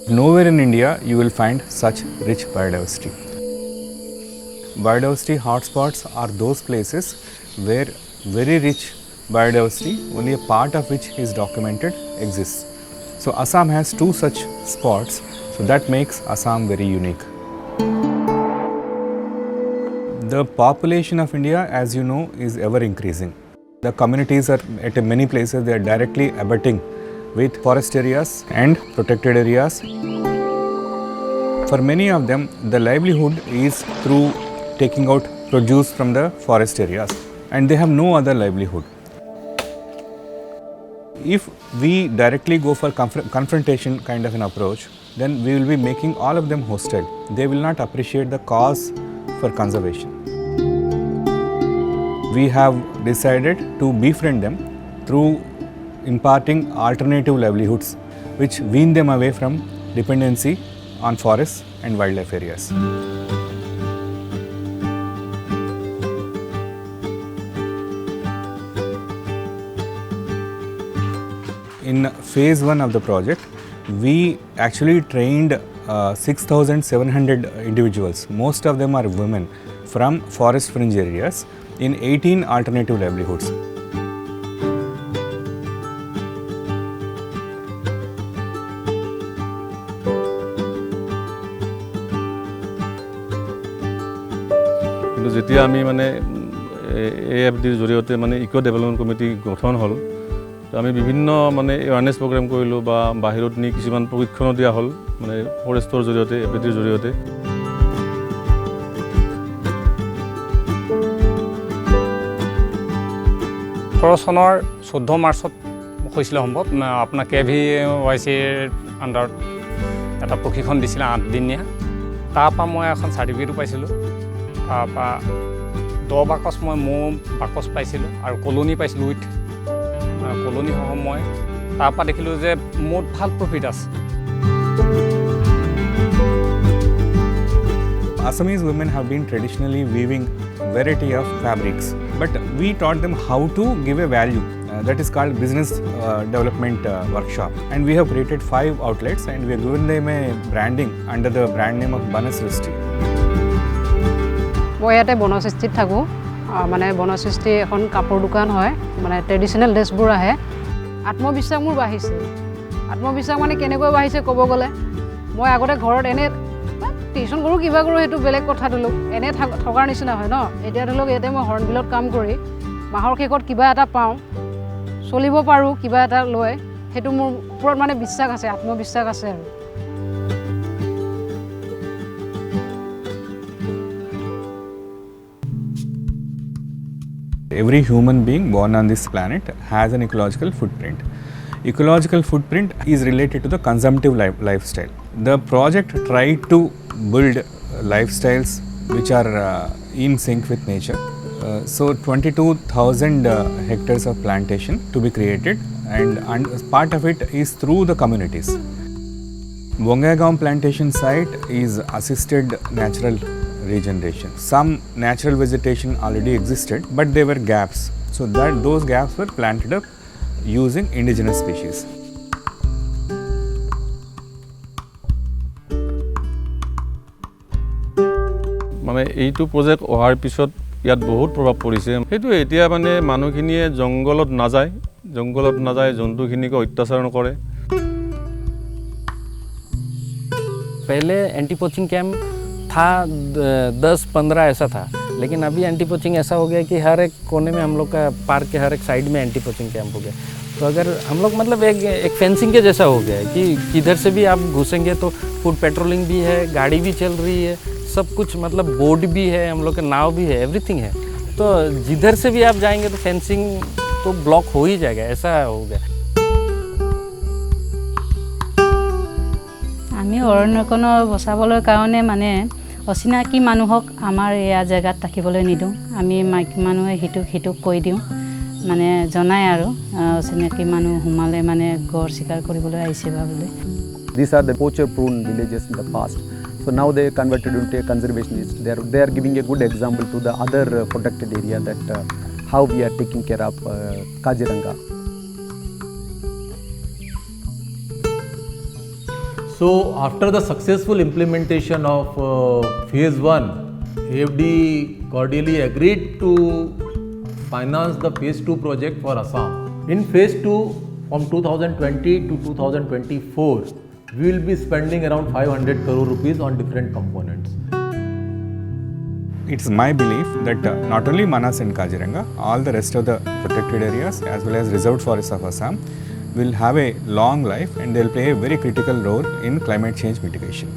Nowhere in India you will find such rich biodiversity. Biodiversity hotspots are those places where very rich biodiversity, only a part of which is documented, exists. So Assam has 2 such spots, so that makes Assam very unique. The population of India, as you know, is ever increasing. The communities are at many places, they are directly abutting with forest areas and protected areas. For many of them, the livelihood is through taking out produce from the forest areas, and they have no other livelihood. If we directly go for confrontation kind of an approach, then we will be making all of them hostile. They will not appreciate the cause for conservation. We have decided to befriend them through imparting alternative livelihoods which wean them away from dependency on forests and wildlife areas. In phase 1 of the project, we actually trained 6,700 individuals, most of them are women, from forest fringe areas in 18 alternative livelihoods. যেতিয়া আমি মানে AFDৰ জৰিয়তে মানে eco development committee গঠন হ'ল, তো আমি বিভিন্ন মানে এৱাৰনেছ প্ৰগ্ৰাম কৰিলোঁ বা বাহিৰত নি কিছুমান প্ৰশিক্ষণো দিয়া হ'ল মানে ফৰেষ্টৰ জৰিয়তে, AFDৰ জৰিয়তে। চনৰ 14 মাৰ্চত হৈছিলে সম্ভৱ আপোনাৰ KVYCৰ আণ্ডাৰত এটা প্ৰশিক্ষণ দিছিলে 8 দিনীয়া। তাৰপৰা মই এখন চাৰ্টিফিকেটো পাইছিলোঁ। তাৰপৰা 10 বাকচ মই মৌ বাকচ পাইছিলোঁ আৰু কলনি পাইছিলোঁ উইথ কলনিসহ মই তাৰপৰা দেখিলোঁ যে মোৰ ভাল প্ৰফিট আছে। Assamese women have been traditionally weaving variety of fabrics, but we taught them how to give a value. That is called business development workshop, and we have created 5 outlets and we have given them a branding under the brand name of Banasrishti. মই ইয়াতে বনসৃষ্টিত থাকোঁ, মানে বনসৃষ্টি এখন কাপোৰ দোকান হয়, মানে traditional ড্ৰেছবোৰ আহে। আত্মবিশ্বাস মোৰ বাঢ়িছে। আত্মবিশ্বাস মানে কেনেকৈ বাঢ়িছে ক'ব গ'লে, মই আগতে ঘৰত এনে টিউশ্যন কৰোঁ কিবা কৰোঁ সেইটো বেলেগ কথা ধৰি লওক, এনে থকাৰ নিচিনা হয় ন। এতিয়া ধৰি লওক ইয়াতে মই হৰ্ণবিলত কাম কৰি মাহৰ শেষত কিবা এটা পাওঁ, চলিব পাৰোঁ কিবা এটা লৈ, সেইটো মোৰ ওপৰত মানে বিশ্বাস আছে, আত্মবিশ্বাস আছে আৰু। Every human being born on this planet has an ecological footprint. Ecological footprint is related to the consumptive lifestyle. The project tried to build lifestyles which are in sync with nature. So 22,000 hectares of plantation to be created, and part of it is through the communities. Bongaigaon plantation site is assisted natural regeneration. Some natural vegetation already existed, but there were gaps. So those gaps were planted up using indigenous species. মানে এইটো project অহাৰ পিছত ইয়াত বহুত প্ৰভাৱ পৰিছে। সেইটো এতিয়া মানে মানুহখিনিয়ে জংগলত নাযায়, জন্তুখিনিক অত্যাচাৰ নকৰে। पहले एंटी पोचिंग कैंप था 10-15 ऐसा था, लेकिन अभी एंटी पोचिंग ऐसा हो गया कि हर एक कोने में हम लोग का पार्क के हर एक साइड में एंटी पोचिंग कैंप हो गया। तो अगर हम लोग मतलब एक फेंसिंग के जैसा हो गया है कि किधर से भी आप घुसेंगे तो फुट पेट्रोलिंग भी है, गाड़ी भी चल रही है, सब कुछ मतलब बोर्ड भी है, हम लोग का नाव भी है, एवरीथिंग है। तो जिधर से भी आप जाएंगे तो फेंसिंग तो ब्लॉक हो ही जाएगा, ऐसा हो गया। আমি অৰণ্যখন বচাবলৈ কাৰণে মানে অচিনাকি মানুহক আমাৰ এয়া জেগাত থাকিবলৈ নিদিওঁ। আমি মাইকী মানুহে সিটোক কৈ দিওঁ, মানে জনাই আৰু অচিনাকি মানুহ সোমালে মানে গড় চিকাৰ কৰিবলৈ আহিছে বা বুলি। These are the poacher prone villages in the past. So now they converted into a conservationist. They are giving a good example to the other protected area that how we are taking care of Kaziranga. So after the successful implementation of phase 1, AFD cordially agreed to finance the phase 2 project for Assam. In phase 2, from 2020 to 2024, we will be spending around 500 crore rupees on different components. It's my belief that not only Manas and Kaziranga, all the rest of the protected areas as well as reserved forests of Assam will have a long life and they'll play a very critical role in climate change mitigation.